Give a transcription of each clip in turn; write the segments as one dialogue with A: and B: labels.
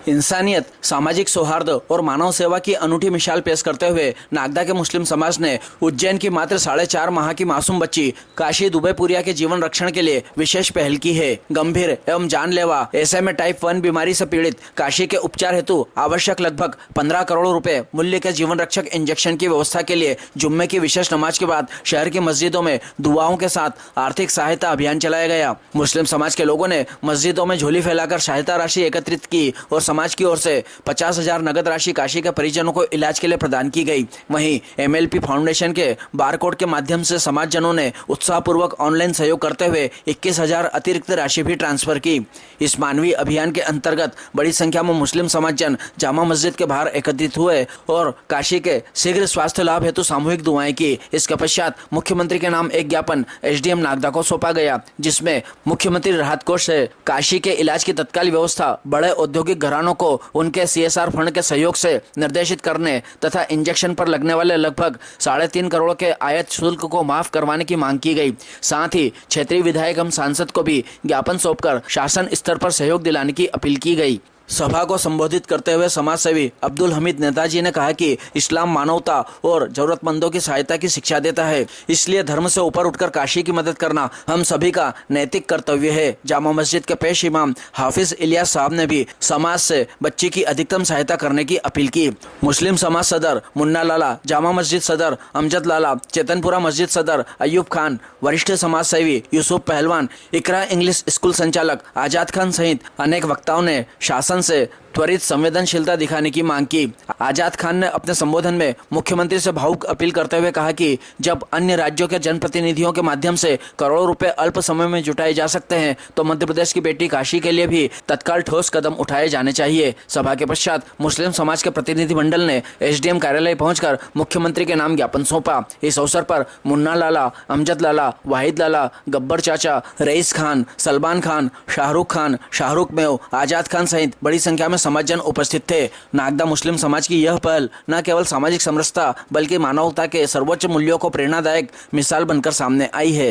A: इंसानियत, सामाजिक सौहार्द और मानव सेवा की अनूठी मिसाल पेश करते हुए नागदा के मुस्लिम समाज ने उज्जैन की मात्र 4.5 माह की मासूम बच्ची काशी दुबेपुरिया के जीवन रक्षण के लिए विशेष पहल की है। गंभीर एवं जानलेवा ऐसे में टाइप 1 बीमारी से पीड़ित काशी के उपचार हेतु आवश्यक लगभग 15 करोड़ रुपए मूल्य के जीवन रक्षक इंजेक्शन की व्यवस्था के लिए जुम्मे की विशेष नमाज के बाद शहर की मस्जिदों में दुआओं के साथ आर्थिक सहायता अभियान चलाया गया। मुस्लिम समाज के लोगों ने मस्जिदों में झोली फैलाकर सहायता राशि एकत्रित की और समाज की ओर से 50,000 नगद राशि काशी के परिजनों को इलाज के लिए प्रदान की गई। वहीं MLP फाउंडेशन के बारकोड के माध्यम से समाजजनों ने उत्साहपूर्वक ऑनलाइन सहयोग करते हुए 21,000 अतिरिक्त राशि भी ट्रांसफर की। इस मानवीय अभियान के अंतर्गत बड़ी संख्या में मुस्लिम समाजजन जामा मस्जिद के बाहर एकत्रित हुए और काशी के शीघ्र स्वास्थ्य लाभ हेतु सामूहिक दुआएं की। इसके पश्चात मुख्यमंत्री के नाम एक ज्ञापन SDM नागदा को सौंपा गया, जिसमें मुख्यमंत्री राहत कोष से काशी के इलाज की तत्काल व्यवस्था बड़े औद्योगिक घरानों को उनके CSR फंड के सहयोग से निर्देशित करने तथा इंजेक्शन पर लगने वाले लगभग 3.5 करोड़ के आयात शुल्क को माफ करवाने की मांग की गई। साथ ही क्षेत्रीय विधायक एवं सांसद को भी ज्ञापन सौंपकर शासन स्तर पर सहयोग दिलाने की अपील की गई। सभा को संबोधित करते हुए समाज सेवी अब्दुल हमीद नेताजी ने कहा कि इस्लाम मानवता और जरूरतमंदों की सहायता की शिक्षा देता है, इसलिए धर्म से ऊपर उठकर काशी की मदद करना हम सभी का नैतिक कर्तव्य है। जामा मस्जिद के पेश इमाम हाफिज इलियास साहब ने भी समाज से बच्ची की अधिकतम सहायता करने की अपील की। मुस्लिम समाज सदर मुन्ना लाला, जामा मस्जिद सदर अमजद लाला, चेतनपुरा मस्जिद सदर अयूब खान, वरिष्ठ समाज सेवी यूसुफ पहलवान, इकरा इंग्लिश स्कूल संचालक आजाद खान सहित अनेक वक्ताओं ने शासन से त्वरित संवेदनशीलता दिखाने की मांग की। आजाद खान ने अपने संबोधन में मुख्यमंत्री से भावुक अपील करते हुए कहा कि जब अन्य राज्यों के जनप्रतिनिधियों के माध्यम से करोड़ों रुपए अल्प समय में जुटाए जा सकते हैं, तो मध्य प्रदेश की बेटी काशी के लिए भी तत्काल ठोस कदम उठाए जाने चाहिए। सभा के पश्चात मुस्लिम समाज के प्रतिनिधि मंडल ने SDM कार्यालय पहुंचकर मुख्यमंत्री के नाम ज्ञापन सौंपा। इस अवसर पर मुन्ना लाला, अमजद लाला, वाहिद लाला, गब्बर चाचा, रईस खान, सलमान खान, शाहरुख मेव, आजाद खान सहित बड़ी संख्या में समाजजन उपस्थित थे। नागदा मुस्लिम समाज की यह पहल न केवल सामाजिक समरसता बल्कि मानवता के सर्वोच्च मूल्यों को प्रेरणादायक मिसाल बनकर सामने आई है।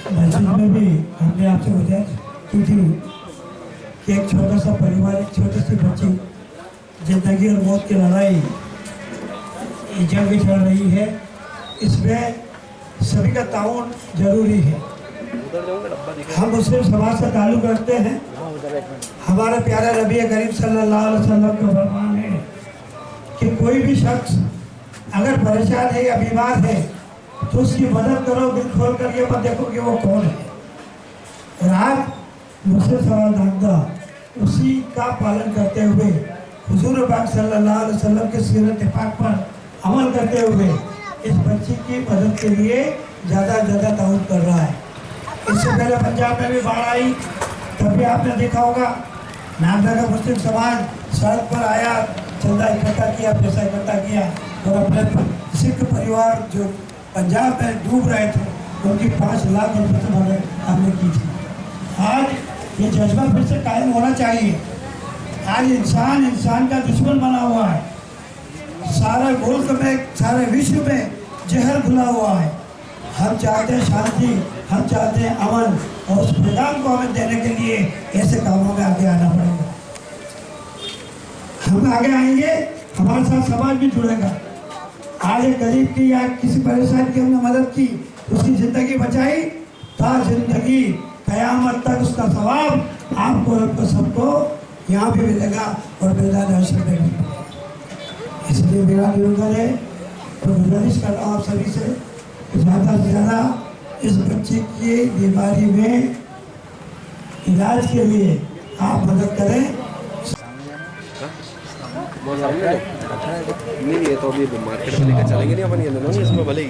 B: हमने आपसे गुजारिश की थी कि एक छोटा सा परिवार, एक छोटी सी बच्ची जिंदगी और मौत की लड़ाई जंग भी चल रही है, इसमें सभी का ताउन जरूरी है। हम मुस्लिम समाज से ताल्लुक रखते हैं। हमारे प्यारे नबी करीम सल्लल्लाहु अलैहि वसल्लम का फरमान है कि कोई भी शख्स अगर परेशान है या बीमार है तो उसकी मदद करो, दिल खोल कर ये मत देखो कि वो कौन है। और आप मुस्लिम समाज नागदा उसी का पालन करते हुए हुजूर पाक सल्लल्लाहु अलैहि वसल्लम के सीरत पाक पर अमल करते हुए इस बच्ची की मदद के लिए ज़्यादा ताउन कर रहा है। इससे पहले पंजाब में भी बाढ़ आई, तभी आपने देखा होगा नागदा का मुस्लिम समाज सड़क पर आया, चंदा इकट्ठा किया, पैसा इकट्ठा किया और अपने सिख परिवार जो पंजाब में डूब रहे थे उनकी 5 लाख रुपये की मदद हमने की थी। आज ये जज्बा फिर से कायम होना चाहिए। आज इंसान का दुश्मन बना हुआ है। सारे मुल्क में, सारे विश्व में जहर घुला हुआ है। हम चाहते हैं शांति, हम चाहते हैं अमन, और उस पैगाम को हमें देने के लिए ऐसे कामों में आगे आना पड़ेगा। हम आगे आएंगे, हमारे साथ समाज भी जुड़ेगा। आज एक गरीब की या किसी परेशान की हमने मदद की, उसकी जिंदगी बचाई, तार जिंदगी कयामत तक उसका सवाब आपको सबको यहाँ भी मिलेगा और मैदान हश्र में भी। इसलिए मेरा निवेदन है, तो गुजारिश कर रहा हूँ आप सभी से ज़्यादा से ज़्यादा इस बच्चे की बीमारी में इलाज के लिए आप मदद करें।
C: नहीं ये तो अभी मार्केट में लेकर चलेंगे नहीं अपन, ये नहीं इसमें भले ही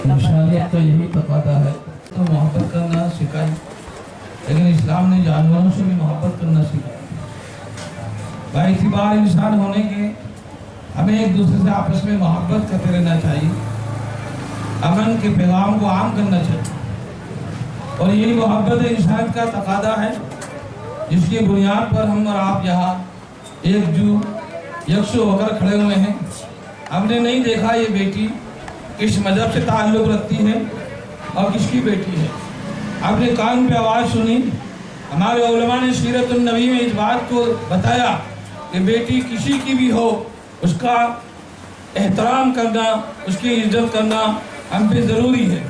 D: इंसानियत तो यही तकादा है तो मोहब्बत करना सिखाई, लेकिन इस्लाम ने जानवरों से भी मोहब्बत करना सिखाया। बाइतिबार इंसान होने के हमें एक दूसरे से आपस में मोहब्बत करते रहना चाहिए, अमन के पैगाम को आम करना चाहिए, और यही मोहब्बत इंसान का तकादा है जिसकी बुनियाद पर हम और आप यहाँ यकसू होकर खड़े हुए हैं। हमने नहीं देखा ये बेटी किस मजहब से ताल्लुक़ रखती है और किसकी बेटी है। आपने कान पे आवाज़ सुनी हमारे उलमा ने सीरत नबी में इस बात को बताया कि बेटी किसी की भी हो उसका एहतराम करना, उसकी इज्जत करना हम पे ज़रूरी है।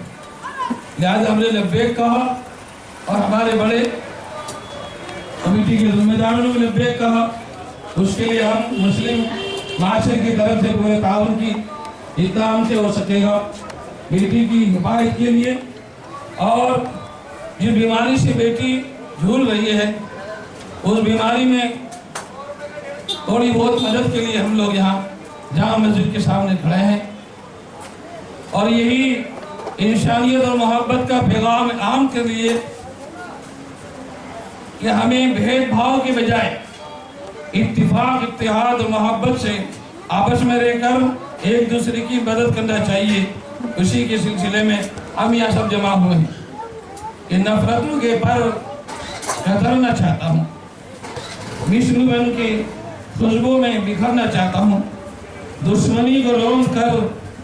D: लिहाजा हमने लब्बैक कहा और हमारे बड़े कमेटी के जिम्मेदारों ने भी लब्बैक कहा। उसके लिए हम मुस्लिम माशरे की तरफ से पूरे ताउन की जितना हमसे हो सकेगा बेटी की हिफाजत के लिए, और जिस बीमारी से बेटी झूल रही है उस बीमारी में थोड़ी बहुत मदद के लिए हम लोग यहाँ जामा मस्जिद के सामने खड़े हैं। और यही इंसानियत और मोहब्बत का पैगाम आम के लिए कि हमें भेदभाव के बजाय इत्तिफाक, इत्तेहाद और मोहब्बत से आपस में रहकर एक दूसरे की मदद करना चाहिए। उसी के सिलसिले में हम यहाँ सब जमा हुए हैं। ये नफरतों के पर कतरना चाहता हूँ, मिश्र बन के खुशबू में बिखरना चाहता हूँ, दुश्मनी को रोक कर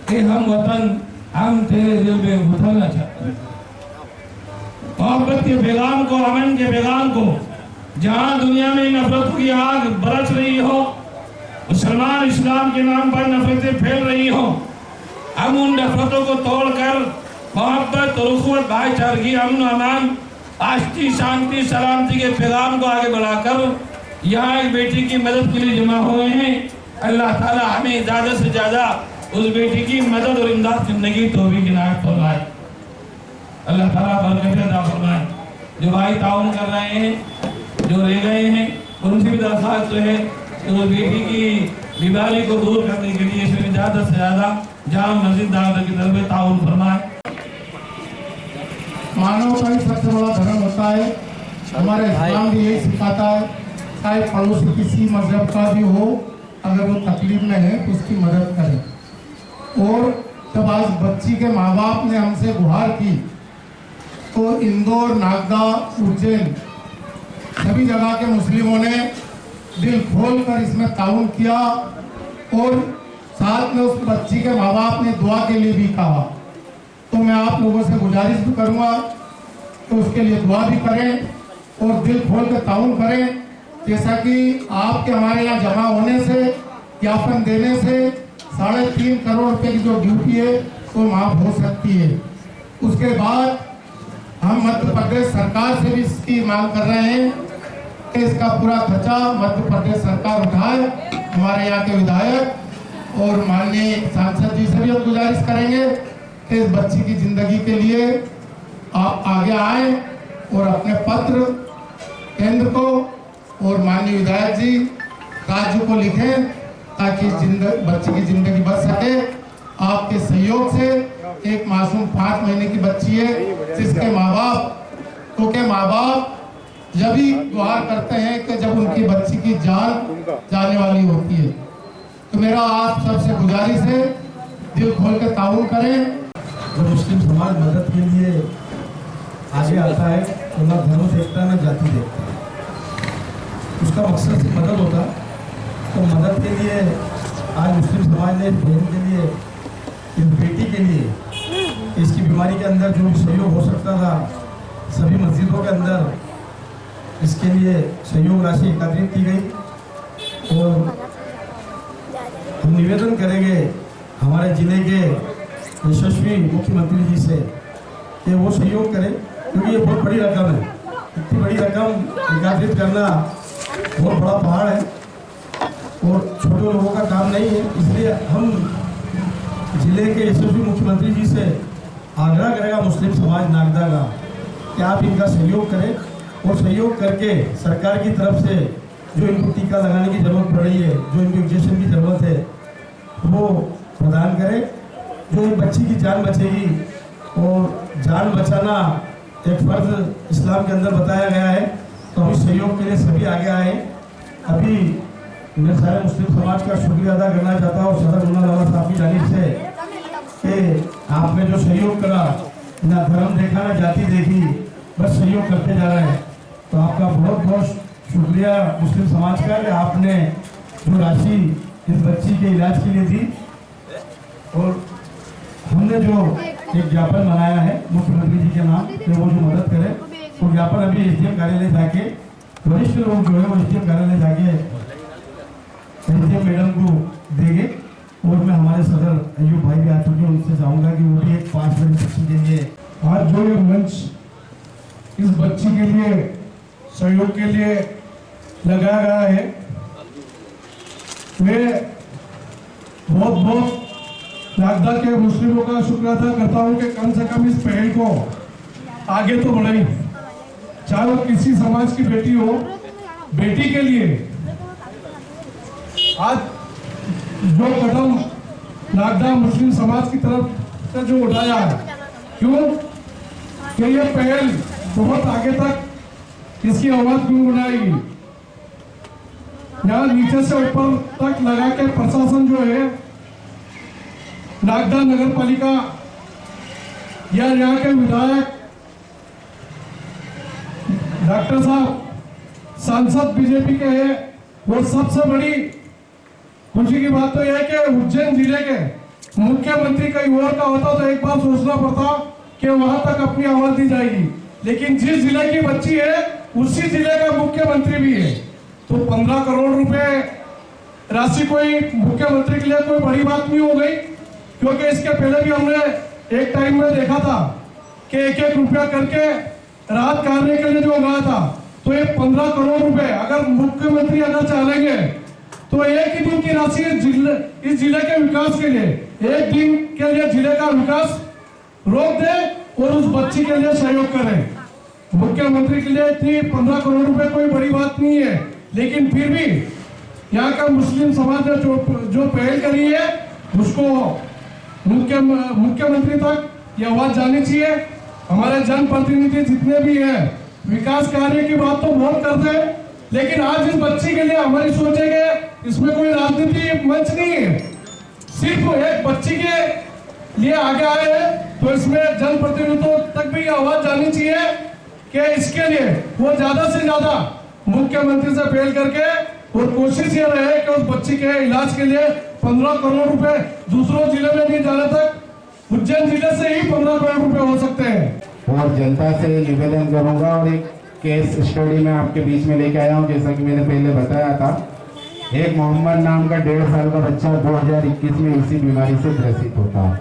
D: कि हम वतन हम तेरे दिल में उतरना चाहते हैं। मोहब्बत के पैगाम को, अमन के पैगाम को, जहाँ दुनिया में नफरत की आग बरस रही हो, मुसलमान इस्लाम के नाम पर नफरतें फैल रही हो, हम उन नफरतों को तोड़कर मोहब्बत और उखवत, भाईचारगी, अमन अमान, आष्टी, शांति, सलामती के पैगाम को आगे बढ़ाकर यहाँ एक बेटी की मदद के लिए जमा हुए हैं। अल्लाह ताला हमें ज़्यादा से ज़्यादा उस बेटी की मदद और इमदाद करने की तौफीक इनायत फरमाए। अल्लाह ताला बरकत अता फरमाए। जो भाई ताउन कर रहे हैं, जो रह गए हैं, उनसे भी दरख्वास्त है कि उस बेटी की बीमारी को दूर करने के लिए इसमें ज़्यादा से ज़्यादा जामा मस्जिद दावत की तरफ ताउन फरमाए।
E: मानव का ही सबसे बड़ा धर्म होता है। हमारे इस्लाम भी यही सिखाता है, चाहे पड़ोसी किसी मजहब का भी हो, अगर वो तकलीफ में है तो उसकी मदद करें। और जब आज बच्ची के माँ बाप ने हमसे गुहार की तो इंदौर, नागदा, उज्जैन सभी जगह के मुस्लिमों ने दिल खोल कर इसमें ताउन किया और साथ में उस बच्ची के माँ बाप ने दुआ के लिए भी कहा। तो मैं आप लोगों से गुजारिश भी करूँगा तो उसके लिए दुआ भी करें और दिल खोल कर ताउन करें। जैसा कि आपके हमारे यहाँ जमा होने से, ज्ञापन देने से 3.5 करोड़ रुपए की जो ड्यूटी है वो माफ हो सकती है। उसके बाद हम मध्य प्रदेश सरकार से भी इसकी मांग कर रहे हैं कि इसका पूरा खर्चा मध्य प्रदेश सरकार उठाए। हमारे यहाँ के विधायक और माननीय सांसद जी से भी हम गुजारिश करेंगे कि इस बच्ची की जिंदगी के लिए आप आगे आए और अपने पत्र केंद्र को और माननीय विधायक जी राज्य को लिखें ताकि बच्ची की जिंदगी बच सके। आपके सहयोग से एक मासूम 5 महीने की बच्ची है जिसके माँ बाप, क्योंकि माँ बाप जब ही गुहार करते हैं कि जब उनकी बच्ची की जान जाने वाली होती है। तो मेरा आप सबसे गुजारिश है, दिल खोल के ताउन करें।
F: जो मुस्लिम समाज मदद के लिए आगे आता है तो ना धर्म देखता है ना जाति देखता है, उसका मकसद सिर्फ मदद होता है। तो मदद के लिए आज मुस्लिम समाज ने बहन के लिए, इस बेटी के लिए, इसकी बीमारी के अंदर जो भी सहयोग हो सकता था सभी मस्जिदों के अंदर इसके लिए सहयोग राशि एकत्रित की गई। और हम निवेदन करेंगे हमारे जिले के यशस्वी मुख्यमंत्री जी से कि वो सहयोग करें, क्योंकि ये बहुत बड़ी रकम है। इतनी बड़ी रकम एकत्रित करना बहुत बड़ा पहाड़ है और छोटे लोगों का काम नहीं है। इसलिए हम जिले के यशस्वी मुख्यमंत्री जी से आग्रह करेगा मुस्लिम समाज नागदा का कि आप इनका सहयोग करें और सहयोग करके सरकार की तरफ से जो इनको टीका लगाने की ज़रूरत पड़ रही है, जो इनको इंजेक्शन की ज़रूरत है, वो प्रदान करें। जो एक बच्ची की जान बचेगी और जान बचाना एक फ़र्ज इस्लाम के अंदर बताया गया है, तो हम इस सहयोग के लिए सभी आगे आए। अभी मैं सारे मुस्लिम समाज का शुक्रिया अदा करना चाहता हूँ सदर मुन्ना लाला साहब की जानिब से कि आपने जो सहयोग करा, ना धर्म देखा ना जाति देखी, बस सहयोग करते जा रहे हैं। तो आपका बहुत बहुत शुक्रिया मुस्लिम समाज का कि आपने जो राशि इस बच्ची के इलाज के लिए दी। और हमने जो एक ज्ञापन बनाया है मुख्यमंत्री जी के नाम कि वो जो मदद करें, तो ज्ञापन अभी एसडीएम कार्यालय जाके वरिष्ठ लोग जो है वो एसडीएम कार्यालय जाके एसडीएम मैडम को देंगे। और मैं हमारे सदर अयूब भाई भी आ चुके हैं, उनसे चाहूंगा कि वो भी एक 5 मिनट बच्ची के लिए आज जो ये मंच इस बच्ची के लिए सहयोग के लिए लगाया गया है, मैं बहुत बहुत नागदा के मुस्लिमों का शुक्र अदा करता हूं कि कम से कम इस पहल को आगे तो बढ़ाई। चाहे वो किसी समाज की बेटी हो, बेटी के लिए आज जो कदम नागदा मुस्लिम समाज की तरफ से जो उठाया है, क्यों कि ये पहल बहुत आगे तक इसकी आवाज गुनगुनाएगी। यहाँ नीचे से ऊपर तक लगा के प्रशासन जो है नागदा नगर पालिका या यहाँ के विधायक डॉक्टर साहब सांसद बीजेपी के हैं। और सबसे बड़ी खुशी की बात तो यह है कि उज्जैन जिले के मुख्यमंत्री कहीं और का होता तो एक बार सोचना पड़ता कि वहां तक अपनी आवाज दी जाएगी, लेकिन जिस जिले की बच्ची है उसी जिले का मुख्यमंत्री भी है। तो 15 करोड़ रुपए राशि कोई मुख्यमंत्री के लिए कोई बड़ी बात नहीं हो गई, क्योंकि इसके पहले भी हमने एक टाइम में देखा था कि 1-1 रुपया करके राहत कार्य के लिए जो गया था। तो ये 15 करोड़ रुपए अगर मुख्यमंत्री अगर चाहेंगे तो एक ही दिन की राशि इस जिले के विकास के लिए, एक दिन के लिए जिले का विकास रोक दे और उस बच्ची के लिए सहयोग करें। मुख्यमंत्री के लिए इतनी 15 करोड़ रुपए कोई बड़ी बात नहीं है, लेकिन फिर भी यहाँ का मुस्लिम समाज ने जो पहल करी है उसको मुख्यमंत्री तक ये आवाज जानी चाहिए। हमारे जनप्रतिनिधि जितने भी हैं विकास कार्य की बात तो बहुत करते हैं, लेकिन आज इस बच्ची के लिए हमारी सोच है कि इसमें कोई राजनीति मंच नहीं है, सिर्फ एक बच्ची के लिए आगे आए हैं। तो इसमें जनप्रतिनिधियों तक भी आवाज जानी चाहिए कि इसके लिए वो ज्यादा से ज्यादा मुख्यमंत्री से पहल करके और कोशिश ये रहे कि उस बच्ची के इलाज के लिए 15 करोड़ रुपए दूसरों जिले में नहीं जाने तक उज्जैन जिले से ही 15 करोड़ रुपए हो सकते हैं।
G: और जनता से निवेदन करूंगा और एक केस स्टडी में आपके बीच में लेके आया हूं। जैसा कि मैंने पहले बताया था, एक मोहम्मद नाम का 1.5 साल का बच्चा 2021 में इसी बीमारी से ग्रसित होता है।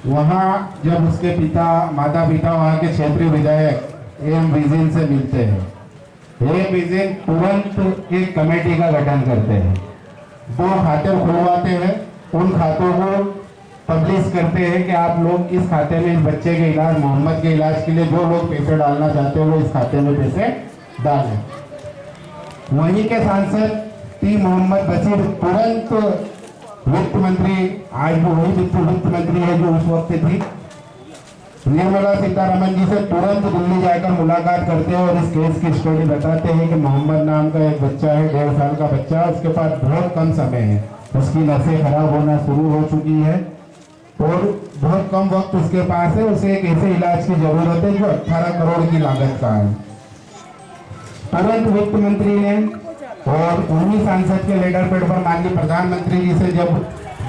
G: वहाँ जब उसके माता पिता वहाँ के क्षेत्रीय विधायक एम विजिन से मिलते हैं, एम विजिन तुरंत एक कमेटी का गठन करते हैं, 2 खाते खुलवाते हैं, उन खातों को पब्लिश करते हैं कि आप लोग इस खाते में इस बच्चे के इलाज, मोहम्मद के इलाज के लिए जो लोग पैसे डालना चाहते हो वो इस खाते में पैसे डालें। वहीं के सांसद टी मोहम्मद बशीर तुरंत वित्त मंत्री, आज भी वही वित्त मंत्री है जो उस वक्त थी, निर्मला सीतारमन जी से तुरंत दिल्ली जाकर मुलाकात करते हैं और इस केस की स्टोरी बताते हैं कि मोहम्मद नाम का एक बच्चा है, 1.5 साल का बच्चा, उसके पास बहुत कम समय है, उसकी नसें खराब होना शुरू हो चुकी है और बहुत कम वक्त उसके पास है, उसे एक ऐसे इलाज की जरूरत है जो 18 करोड़ की लागत का है। तुरंत वित्त मंत्री ने और उन्हीं सांसद के लेटर पेड पर माननीय प्रधानमंत्री जी से जब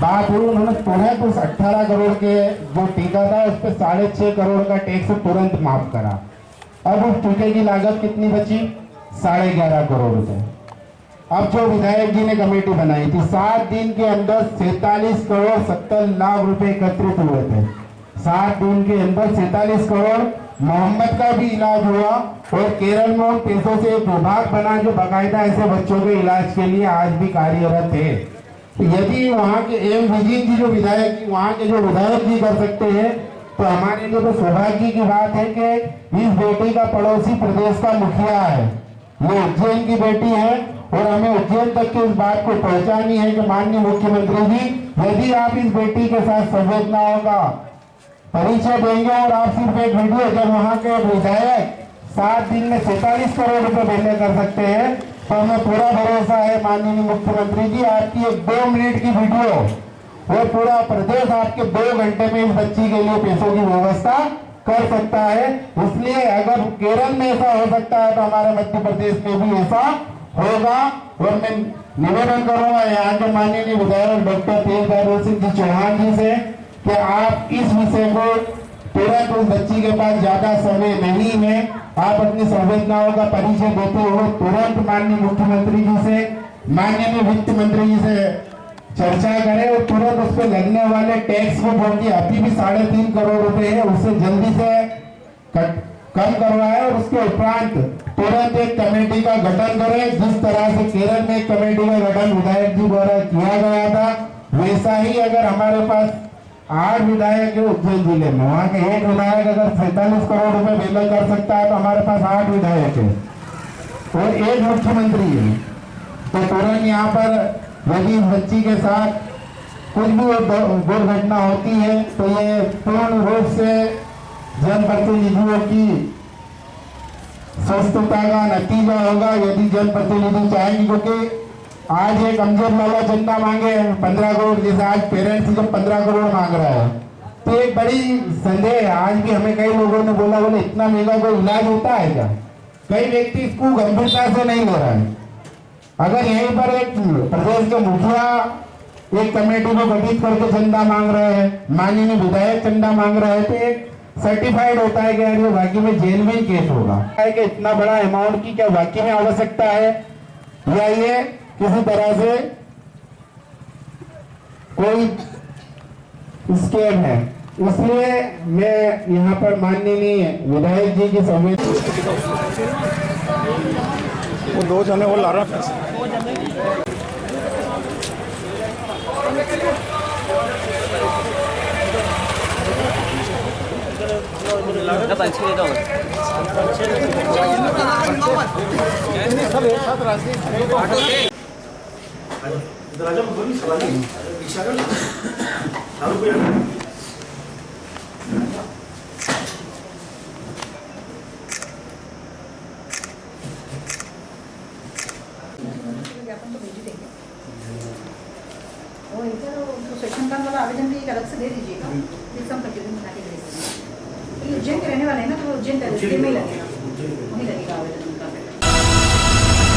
G: बात हुई, उन्होंने तुरंत उस 18 करोड़ के जो टीका था उस पर 6.5 करोड़ का टैक्स तुरंत माफ करा। अब उस टीके की लागत कितनी बची? 11.5 करोड़ रुपए। अब जो विधायक जी ने कमेटी बनाई थी, 7 दिन के अंदर 47 करोड़ 70 लाख रुपए एकत्रित हुए थे। 7 दिन के अंदर 47 करोड़ मोहम्मद का भी इलाज हुआ और केरल में उन पैसों से एक विभाग बना जो बाकायदा ऐसे बच्चों के इलाज के लिए आज भी कार्यरत है। तो यदि वहाँ के एम विजिन जी जो विधायक, वहाँ के जो विधायक जी कर सकते हैं, तो हमारे लिए तो सौभाग्य की बात है कि इस बेटी का पड़ोसी प्रदेश का मुखिया है, ये उज्जैन की बेटी है और हमें उज्जैन तक की इस बात को पहुंचानी है कि माननीय मुख्यमंत्री जी, यदि आप इस बेटी के साथ संवेदनाओं का परिचय देंगे और आप सिर्फ एक वीडियो, जब वहाँ के विधायक 7 दिन में 47 करोड़ रुपए पहले कर सकते हैं, तो हमें पूरा भरोसा है माननीय मुख्यमंत्री जी, आपकी एक 2 मिनट की वीडियो वो पूरा प्रदेश आपके 2 घंटे में इस बच्ची के लिए पैसों की व्यवस्था कर सकता है। इसलिए अगर केरल में ऐसा हो सकता है तो हमारे मध्य प्रदेश में भी ऐसा होगा। और मैं निवेदन करूंगा यहाँ के माननीय विधायक डॉक्टर तेजपाल सिंह जी चौहान जी से कि आप इस विषय को तुरंत उस बच्ची के पास ज्यादा समय नहीं है, आप अपनी संवेदनाओं का परिचय देते हुए तुरंत माननीय मुख्यमंत्री जी से, माननीय वित्त मंत्री जी से चर्चा करें और तुरंत उस पर लगने वाले टैक्स को, जो कि अभी भी 3.5 करोड़ रुपए है, उससे जल्दी से कम करवाए और उसके उपरांत तुरंत एक कमेटी का गठन करें। जिस तरह से केरल में एक कमेटी का गठन विधायक जी द्वारा किया गया था, वैसा ही अगर हमारे पास 8 विधायक है उज्जैन जिले में, वहाँ के एक विधायक अगर 47 करोड़ रुपए बेलर कर सकता है तो हमारे पास 8 विधायक है और एक मुख्यमंत्री है। तो तुरंत यहाँ पर यदि इस बच्ची के साथ कुछ भी दुर्घटना होती है तो ये पूर्ण रूप से जनप्रतिनिधियों की स्वस्थता का नतीजा होगा। यदि जनप्रतिनिधि चाहेंगे, क्योंकि आज एक अमजद वाला चंदा मांगे 15 करोड़, जैसे आज पेरेंट्स जब 15 करोड़ मांग रहा है तो एक बड़ी संदेह है। आज भी हमें कई लोगों ने बोले इतना महंगा कोई इलाज होता है क्या? कई व्यक्ति इसको गंभीरता से नहीं ले रहा है। अगर यहीं पर एक प्रदेश के मुखिया एक कमेटी को गठित करके चंदा मांग रहे हैं, माननीय विधायक चंदा मांग रहे हैं, तो एक सर्टिफाइड होता है कि यार ये वाकई में जेन्युइन केस होगा है कि इतना बड़ा अमाउंट की क्या वाकई में आवश्यकता है या ये किसी तरह से कोई स्कैम है। इसलिए मैं यहाँ पर माननीय विधायक जी की
F: वो 2 जने वो ला रहा है।
H: ज्ञापन तो भेज ही देंगे और इधर तो सेक्शन का वाला आवेदन भी एक अलग से दे दीजिएगा, फिर हम प्रतिदिन बना के दे देंगे। उज्जैन के रहने वाले हैं ना, तो उज्जैन में ही लगेगा, वहीं लगेगा आवेदन।